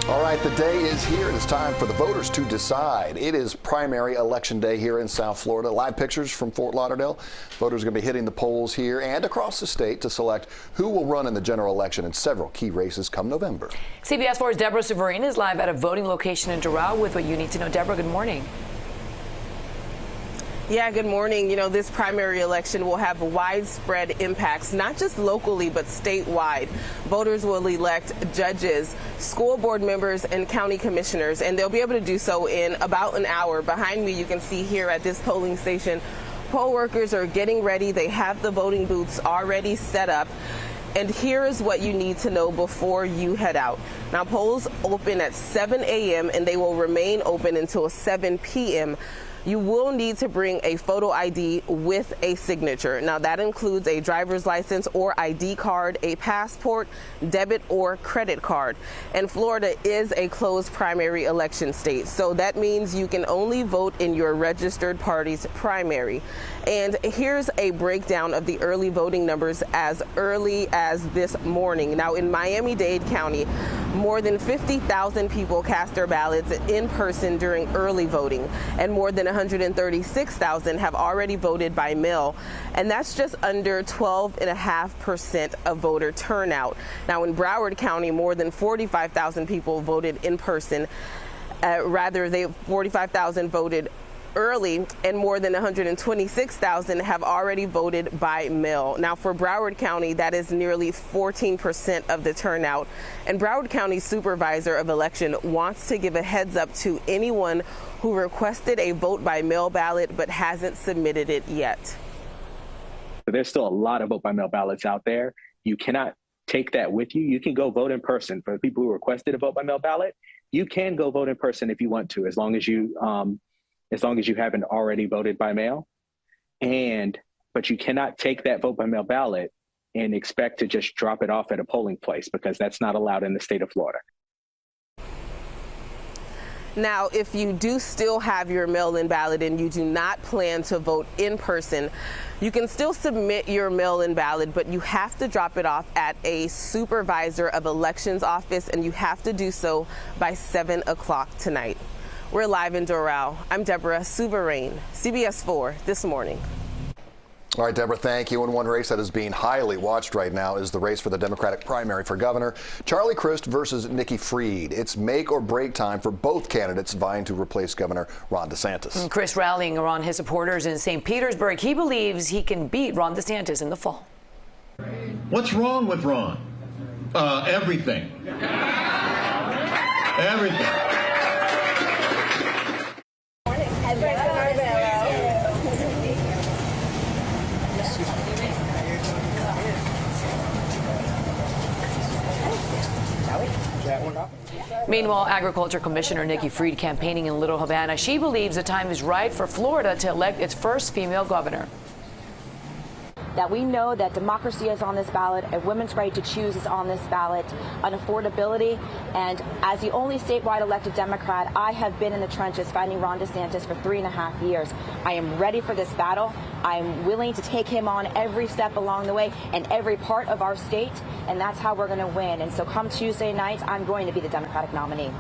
All right, the day is here. It is time for the voters to decide. It is primary election day here in South Florida. Live pictures from Fort Lauderdale. Voters are going to be hitting the polls here and across the state to select who will run in the general election in several key races come November. CBS 4's Deborah Souverine is live at a voting location in Doral with what you need to know. Deborah, good morning. Yeah, good morning. You know, this primary election will have widespread impacts, not just locally, but statewide. Voters will elect judges, school board members, and county commissioners, and they'll be able to do so in about an hour. Behind me, you can see here at this polling station, poll workers are getting ready. They have the voting booths already set up. And here's what you need to know before you head out. Now, polls open at 7 a.m. and they will remain open until 7 p.m. You will need to bring a photo ID with a signature. Now, that includes a driver's license or ID card, a passport, debit or credit card. And Florida is a closed primary election state, so that means you can only vote in your registered party's primary. And here's a breakdown of the early voting numbers as early as this morning. Now, in Miami-Dade County, more than 50,000 people cast their ballots in person during early voting, and more than 136,000 have already voted by mail, and that's just under 12.5% of voter turnout. Now, in Broward County, more than 45,000 people voted in person. 45,000 voted early, and more than 126,000 have already voted by mail. Now, for Broward County, that is nearly 14% of the turnout. And Broward County Supervisor of Election wants to give a heads up to anyone who requested a vote by mail ballot but hasn't submitted it yet. There's still a lot of vote by mail ballots out there. You cannot take that with you. You can go vote in person. For the people who requested a vote by mail ballot, you can go vote in person if you want to, as long as you haven't already voted by mail. But you cannot take that vote by mail ballot and expect to just drop it off at a polling place, because that's not allowed in the state of Florida. Now, if you do still have your mail-in ballot and you do not plan to vote in person, you can still submit your mail-in ballot, but you have to drop it off at a supervisor of elections office, and you have to do so by 7 o'clock tonight. We're live in Doral. I'm Deborah Souverine, CBS 4 This Morning. All right, Deborah, thank you. And one race that is being highly watched right now is the race for the Democratic primary for governor. Charlie Crist versus Nikki Fried. It's make or break time for both candidates vying to replace Governor Ron DeSantis. Crist rallying around his supporters in St. Petersburg. He believes he can beat Ron DeSantis in the fall. What's wrong with Ron? Everything. Everything. Meanwhile, Agriculture Commissioner Nikki Fried campaigning in Little Havana. She believes the time is right for Florida to elect its first female governor. That we know that democracy is on this ballot, a women's right to choose is on this ballot, on affordability, and as the only statewide elected Democrat, I have been in the trenches fighting Ron DeSantis for 3.5 years. I am ready for this battle. I am willing to take him on every step along the way in every part of our state, and that's how we're going to win. And so come Tuesday night, I'm going to be the Democratic nominee.